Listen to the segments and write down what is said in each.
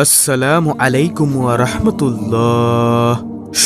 আসসালামু আলাইকুম ওয়া রাহমাতুল্লাহ।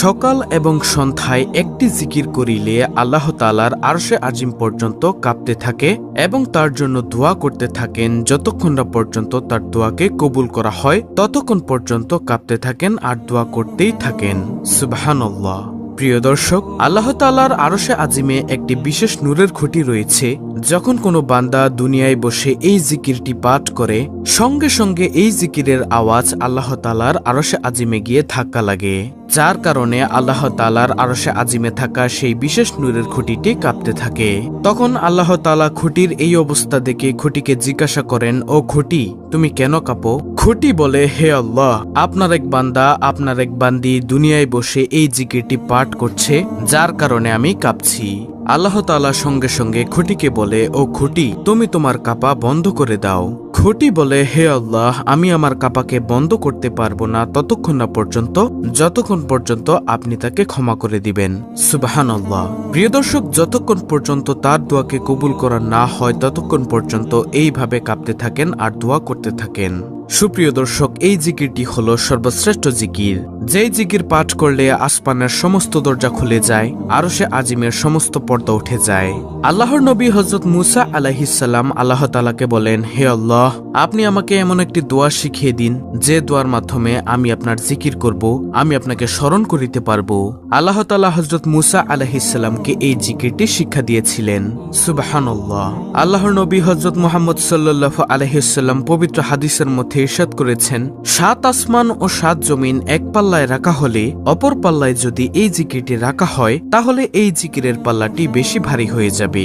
সকাল এবং সন্ধ্যায় একটি জিকির করিলে আল্লাহ তাআলার আরশে আজিম পর্যন্ত কাঁপতে থাকে এবং তার জন্য দোয়া করতে থাকেন। যতক্ষণ না পর্যন্ত তার দোয়াকে কবুল করা হয় ততক্ষণ পর্যন্ত কাঁপতে থাকেন আর দোয়া করতেই থাকেন। সুবহানাল্লাহ। প্রিয় দর্শক, আল্লাহ তাআলার আরশে আজিমে একটি বিশেষ নূরের খুঁটি রয়েছে। যখন কোনো বান্দা দুনিয়ায় বসে এই জিকিরটি পাঠ করে, সঙ্গে সঙ্গে এই জিকিরের আওয়াজ আল্লাহ তাআলার আরশে আজিমে গিয়ে ধাক্কা লাগে, যার কারণে আল্লাহ তাআলার আরশে আজিমে থাকা সেই বিশেষ নূরের খুঁটিটি কাঁপতে থাকে। তখন আল্লাহ তাআলা খুঁটির এই অবস্থা দেখে খুঁটিকে জিজ্ঞাসা করেন, ও খুঁটি, তুমি কেন কাঁপো? খুঁটি বলে, হে আল্লাহ, আপনার এক বান্দা, আপনার এক বান্দি দুনিয়ায় বসে এই জিকিরটি পাঠ করছে, যার কারণে আমি কাঁপছি। আল্লাহ তাআলা সঙ্গে সঙ্গে খুঁটিকে বলে, ও খুঁটি, তুমি তোমার কাঁপা বন্ধ করে দাও। খুঁটি বলে, হে আল্লাহ, আমি আমার কাঁপাকে বন্ধ করতে পারবো না ততক্ষণ না পর্যন্ত যতক্ষণ পর্যন্ত আপনি তাকে ক্ষমা করে দিবেন। সুবহানাল্লাহ। প্রিয় দর্শক, যতক্ষণ পর্যন্ত তার দোয়াকে কবুল করা না হয় ততক্ষণ পর্যন্ত এইভাবে কাঁপতে থাকেন আর দোয়া করতে থাকেন। সুপ্রিয় দর্শক, এই জিকিরটি হলো সর্বশ্রেষ্ঠ জিকির। যেই জিকির পাঠ করলে আসমানের সমস্ত দরজা খুলে যায়, আরশে আজিমের সমস্ত পর্দা উঠে যায়। আল্লাহর নবী হযরত মুসা আলাইহিস সালাম আল্লাহ তাআলাকে বলেন, হে আল্লাহ, আপনি আমাকে এমন একটি দোয়া শিখিয়ে দিন যে দোয়ার মাধ্যমে আমি আপনার জিকির করব, আমি আপনাকে স্মরণ করিতে পারবো। আল্লাহ তাআলা হযরত মুসা আলাইহিস সালামকে এই জিকিরটি শিক্ষা দিয়েছিলেন। সুবহানাল্লাহ। আল্লাহর নবী হযরত মুহাম্মদ সাল্লাল্লাহু আলাইহি ওয়াসাল্লাম পবিত্র হাদিসের মধ্যে ইরশাদ করেছেন, ৭ আসমান ও ৭ জমিন এক পাল্লায় রাখা হলে অপর পাল্লায় যদি এই জিকিরটি রাখা হয় তাহলে এই জিকিরের পাল্লাটি বেশি ভারী হয়ে যাবে।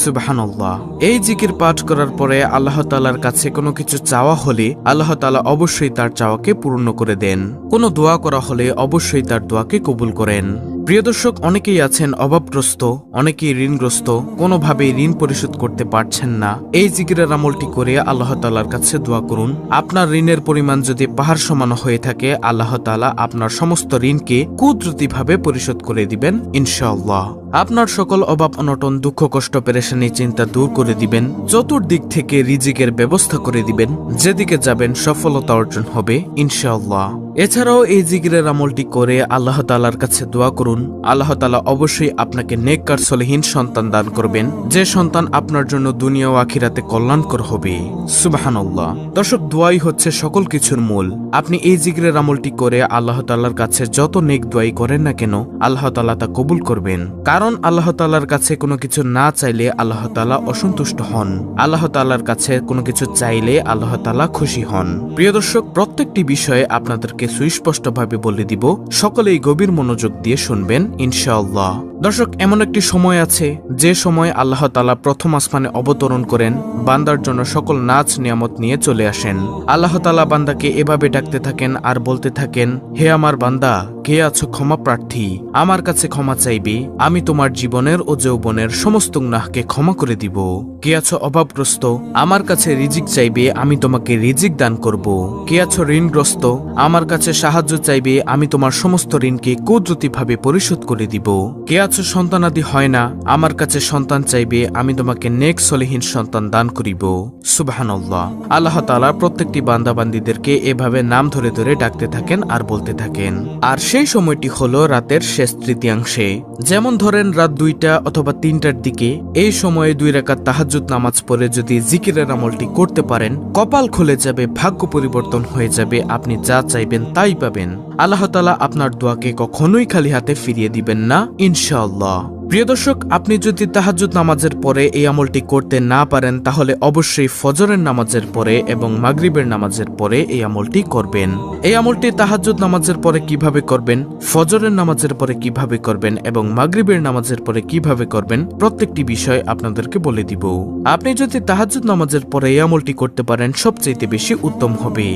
সুবহানাল্লাহ। এই জিকির পাঠ করার পরে আল্লাহ তাআলার কাছে কোনো কিছু চাওয়া হলে আল্লাহ তাআলা অবশ্যই তার চাওয়াকে পূর্ণ করে দেন। কোনো দোয়া করা হলে অবশ্যই তার দোয়াকে কবুল করেন। প্রিয় দর্শক, অনেকেই আছেন অভাবগ্রস্ত, অনেকেই ঋণগ্রস্ত, কোনোভাবেই ঋণ পরিশোধ করতে পারছেন না। এই জিকিরের আমলটি করে আল্লাহ তাআলার কাছে দোয়া করুন। আপনার ঋণের পরিমাণ যদি পাহাড় সমান হয়ে থাকে, আল্লাহ তাআলা আপনার সমস্ত ঋণকে কুদরতিভাবে পরিশোধ করে দিবেন ইনশাআল্লাহ। আপনার সকল অভাব অনটন, দুঃখ কষ্ট, পেরেশানি, চিন্তা দূর করে দিবেন। চতুর্দিক থেকে রিজিকের ব্যবস্থা করে দিবেন। যেদিকে যাবেন সফলতা অর্জন হবে ইনশাআল্লাহ। এছাড়াও এই জিকিরের আমলটি করে আল্লাহ তাআলার কাছে দোয়া করুন। আল্লাহ তাআলা অবশ্যই আপনাকে নেককার সলিহিন সন্তান দান করবেন, যে সন্তান আপনার জন্য দুনিয়া ও আখিরাতে কল্যাণকর হবে। সুবহানাল্লাহ। দর্শক, দোয়াই হচ্ছে সকল কিছুর মূল। আপনি এই জিকিরের আমলটি করে আল্লাহ তাআলার কাছে যত নেক দোয়াই করেন না কেন, আল্লাহ তাআলা তা কবুল করবেন। কারণ আল্লাহ তাআলার কাছে কোনো কিছু না চাইলে আল্লাহ তাআলা অসন্তুষ্ট হন। আল্লাহ তাআলার কাছে কোনো কিছু চাইলে আল্লাহ তাআলা খুশি হন। প্রিয় দর্শক, প্রত্যেকটি বিষয়ে আপনাদেরকে সুস্পষ্টভাবে বলে দিব, সকলেই গভীর মনোযোগ দিয়ে শুনবেন ইনশাআল্লাহ। দর্শক, এমন একটি সময় আছে যে সময় আল্লাহ তাআলা প্রথম আসমানে অবতরণ করেন, বান্দার জন্য সকল নাজ নিয়ামত নিয়ে চলে আসেন। আল্লাহ তাআলা বান্দাকে এভাবে ডাকতে থাকেন আর বলতে থাকেন, হে আমার বান্দা, কে আছো ক্ষমা প্রার্থী, আমার কাছে ক্ষমা চাইবে, আমি তোমার জীবনের ও যৌবনের সমস্ত গুনাহকে ক্ষমা করে দিব। কে আছো অভাবগ্রস্ত, আমার কাছে রিজিক চাইবে, আমি তোমাকে রিজিক দান করব। কে আছো ঋণগ্রস্ত, আমার কাছে সাহায্য চাইবে, আমি তোমার সমস্ত ঋণকে কুদরতিভাবে পরিশোধ করে দিব। কে আছো সন্তানাদি হয় না, আমার কাছে সন্তান চাইবে, আমি তোমাকে নেক সলিহিন সন্তান দান করিব। সুবহানাল্লাহ। আল্লাহ তাআলা প্রত্যেকটি বান্দাবান্দীদেরকে এভাবে নাম ধরে ধরে ডাকতে থাকেন আর বলতে থাকেন। আর সেই সময়টি হলো রাতের শেষ তৃতীয়াংশে। যেমন ধরেন রাত 2টা অথবা 3টার দিকে এই সময়ে 2 রাকাত তাহাজ্জুদ নামাজ পড়ে যদি জিকিরের আমলটি করতে পারেন, কপাল খুলে যাবে, ভাগ্য পরিবর্তন হয়ে যাবে, আপনি যা চাইবেন তাই পাবেন। আল্লাহ তাআলা আপনার দোয়াকে কখনোই খালি হাতে ফিরিয়ে দিবেন না ইনশাআল্লাহ। প্রিয় দর্শক, আপনি যদি তাহাজ্জুদ নামাজের পরে এই আমলটি করতে না পারেন তাহলে অবশ্যই ফজরের নামাজের পরে এবং মাগরিবের নামাজের পরে এই আমলটি করবেন। এই আমলটি তাহাজ্জুদ নামাজের পরে কিভাবে করবেন, ফজরের নামাজের পরে কিভাবে করবেন এবং মাগরিবের নামাজের পরে কিভাবে করবেন, প্রত্যেকটি বিষয় আপনাদেরকে বলে দিব। আপনি যদি তাহাজ্জুদ নামাজের পরে এই আমলটি করতে পারেন সবচেয়ে বেশি উত্তম হবে।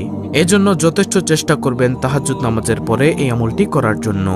এজন্য যথেষ্ট চেষ্টা করবেন তাহাজ্জুদ নামাজের পরে এই আমলটি করার জন্য।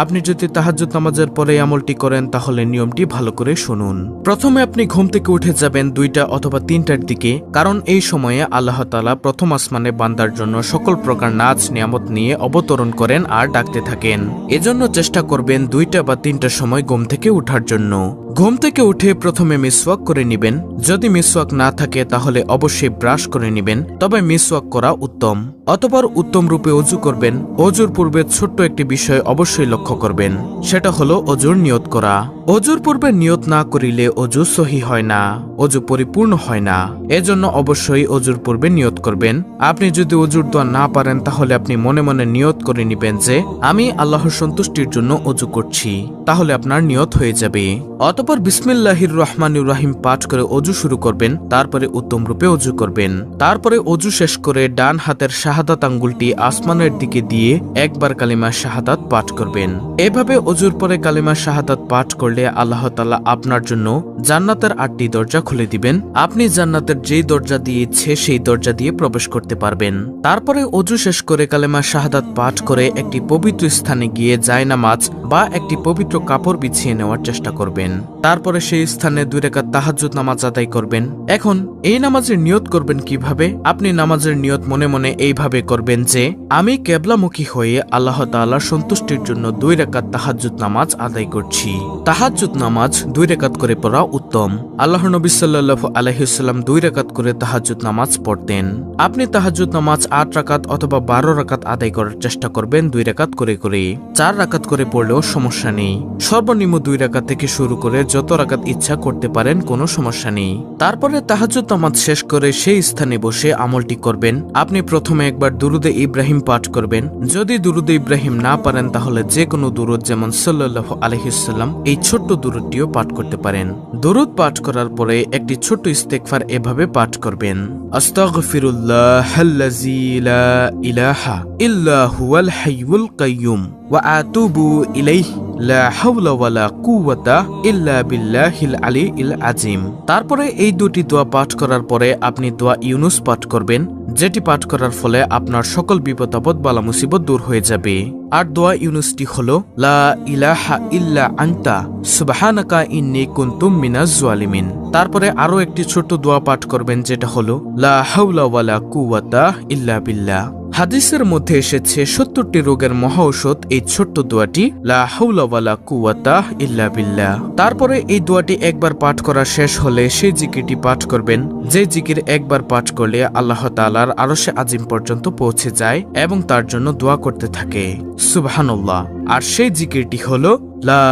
আপনি যদি তাহাজ্জুদ নামাজের পরে এই আমলটি করেন তাহলে নিয়মটি ভালো করে শুনুন। প্রথমে আপনি ঘুম থেকে উঠে যাবেন 2টা অথবা 3টার দিকে, কারণ এই সময়ে আল্লাহ তাআলা প্রথম আসমানে বান্দার জন্য সকল প্রকার নাজ নিয়ামত নিয়ে অবতরণ করেন আর ডাকতে থাকেন। এজন্য চেষ্টা করবেন 2টা বা 3টার সময় ঘুম থেকে উঠার জন্য। ঘুম থেকে উঠে প্রথমে মিসওয়াক করে নিবেন। যদি মিসওয়াক না থাকে তাহলে অবশ্যই ব্রাশ করে নিবেন, তবে মিসওয়াক করা উত্তম। অতঃপর উত্তম রূপে অজু করবেন। অজুর পূর্বে ছোট্ট একটি বিষয় অবশ্যই লক্ষ্য করবেন, সেটা হলো অজুর নিয়ত করা। অজুর পূর্বে নিয়ত না করিলে অজু সহি হয় না, অজু পরিপূর্ণ হয় না। এজন্য অবশ্যই অজুর পূর্বে নিয়ত করবেন। আপনি যদি অজুর দোয়া না পারেন তাহলে আপনি মনে মনে নিয়ত করে নেবেন যে আমি আল্লাহর সন্তুষ্টির জন্য অজু করছি, তাহলে আপনার নিয়ত হয়ে যাবে। অতঃপর বিসমিল্লাহির রহমানির রহিম পাঠ করে অজু শুরু করবেন। তারপরে উত্তম রূপে অজু করবেন। তারপরে অজু শেষ করে ডান হাতের শাহাদাত আঙ্গুলটি আসমানের দিকে দিয়ে একবার কালিমা শাহাদাত পাঠ করবেন। এভাবে অজুর পরে কালিমা শাহাদাত পাঠ করলে আল্লাহ তাআলা আপনার জন্য জান্নাতের 8টি দরজা খুলে দিবেন। আপনি জান্নাতের যেই দরজা দিয়ে ইচ্ছে সেই দরজা দিয়ে প্রবেশ করতে পারবেন। তারপরে অজু শেষ করে কালিমা শাহাদাত পাঠ করে একটি পবিত্র স্থানে গিয়ে জায়নামাজ বা একটি পবিত্র কাপড় বিছিয়ে নেওয়ার চেষ্টা করবেন। তারপরে সেই স্থানে 2 রাকাত তাহাজ্জুদ নামাজ আদায় করবেন। এখন এই নামাজের নিয়ত করবেন কিভাবে? আপনি নামাজের নিয়ত মনে মনে এইভাবে করবেন যে আমি কিবলামুখী হয়ে আল্লাহ তাআলার সন্তুষ্টির জন্য 2 রাকাত তাহাজ্জুদ নামাজ আদায় করছি। তাহাজ্জুদ নামাজ 2 রাকাত করে পড়া উত্তম। আল্লাহর নবী সাল্লাল্লাহু আলাইহি ওয়াসাল্লাম 2 রাকাত করে তাহাজ্জুদ নামাজ পড়তেন। আপনি তাহাজ্জুদ নামাজ 8 রাকাত অথবা 12 রাকাত আদায় করার চেষ্টা করবেন 2 রাকাত করে করে। 4 রাকাত করে পড়লেও সমস্যা নেই। সর্বনিম্ন 2 রাকাত থেকে শুরু করে যত রাকাত ইচ্ছা করতে পারেন, কোনো সমস্যা নেই। তারপরে তাহাজ্জুদ নামাজ শেষ করে সেই স্থানে বসে আমলটি করবেন। আপনি প্রথমে একবার দুরুদে ইব্রাহিম পাঠ করবেন। যদি দুরুদে ইব্রাহিম না পারেন তাহলে যে কোনো দুরুদ, যেমন সাল্লাল্লাহু আলাইহি ওয়াসাল্লাম, এই ছোট্ট দুরুদটিও পাঠ করতে পারেন। দুরুদ পাঠ করার পরে একটি ছোট্ট ইস্তেগফার এভাবে পাঠ করবেন। আস্তাগফিরুল্লাহাল্লাযী লা ইলাহা ইল্লা হুয়াল হাইয়ুল কাইয়্যুম ওয়া আতুবু ইলাইহি লা হাওলা ওয়ালা কুওয়াতা ইল্লা বিল্লাহিল আলিয়্যিল আযীম। তারপরে এই দুটি দোয়া পাঠ করার পরে আপনি দোয়া ইউনুস পাঠ করবেন, যেটি পাঠ করার ফলে আপনার সকল বিপদ আপদ বালা মুসিবত দূর হয়ে যাবে। আর দোয়া ইউনুসটি হলো লা ইলাহা ইল্লা আনতা সুবহানাকা ইন্নী কুনতু মিনাজ জালিমিন। তারপরে আরো একটি ছোট্ট দোয়া পাঠ করবেন, যেটা হলো লা হাওলা ওয়ালা কুওয়াতা ইল্লা বিল্লাহ। হাদিসের মধ্যে এসেছে 70টি রোগের মহা ঔষধ এই ছোট্ট দোয়াটি, লা হাওলা ওয়ালা কুওয়াতা ইল্লা বিল্লাহ। তারপরে এই দোয়াটি একবার পাঠ করা শেষ হলে সেই জিকিরটি পাঠ করবেন, যে জিকির একবার পাঠ করলে আল্লাহ তাআলার আরশে আজিম পর্যন্ত পৌঁছে যায় এবং তার জন্য দোয়া করতে থাকে। সুবহানাল্লাহ। আর সেই জিকিরটি হলো লা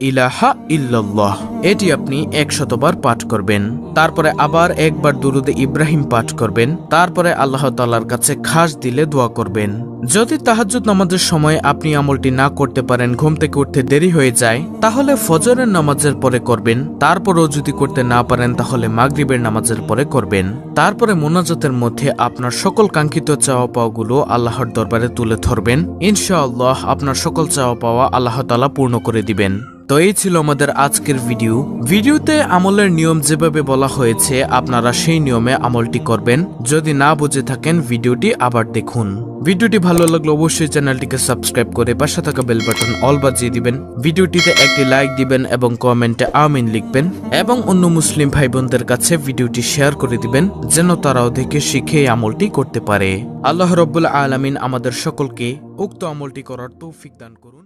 ইলাহা ইল্লাল্লাহ। এটি আপনি 100 বার পাঠ করবেন। তারপরে আবার একবার দুরুদে ইব্রাহিম পাঠ করবেন। তারপরে আল্লাহ তাআলার কাছে খাস দিলে দোয়া করবেন। যদি তাহাজ্জুদ নামাজের সময় আপনি আমলটি না করতে পারেন, ঘুম থেকে উঠতে দেরি হয়ে যায়, তাহলে ফজরের নামাজের পরে করবেন। তারপরেও যদি করতে না পারেন তাহলে মাগরিবের নামাজের পরে করবেন। তারপরে মোনাজাতের মধ্যে আপনার সকল কাঙ্ক্ষিত চাওয়া পাওয়াগুলো আল্লাহর দরবারে তুলে ধরবেন। ইনশাআল্লাহ আপনার সকল চাওয়া পাওয়া আল্লাহ তাআলা পূর্ণ করে দিবেন। তো এই ছিল আমাদের আজকের ভিডিওতে আমলের নিয়ম যেভাবে বলা হয়েছে আপনারা সেই নিয়মে আমলটি করবেন। যদি না বুঝে থাকেন ভিডিওটি আবার দেখুন। ভিডিওটি ভালো লাগলে অবশ্যই চ্যানেলটিকে সাবস্ক্রাইব করে পাশে থাকা বেল বাটন অল বাজিয়ে দিবেন। ভিডিওটিতে একটি লাইক দিবেন এবং কমেন্টে আমিন লিখবেন এবং অন্য মুসলিম ভাই বোনদের কাছে ভিডিওটি শেয়ার করে দিবেন, যেন তারাও দেখে শিখে এই আমলটি করতে পারে। আল্লাহ রাব্বুল আলামিন আমাদের সকলকে উক্ত আমলটি করার তৌফিক দান করুন।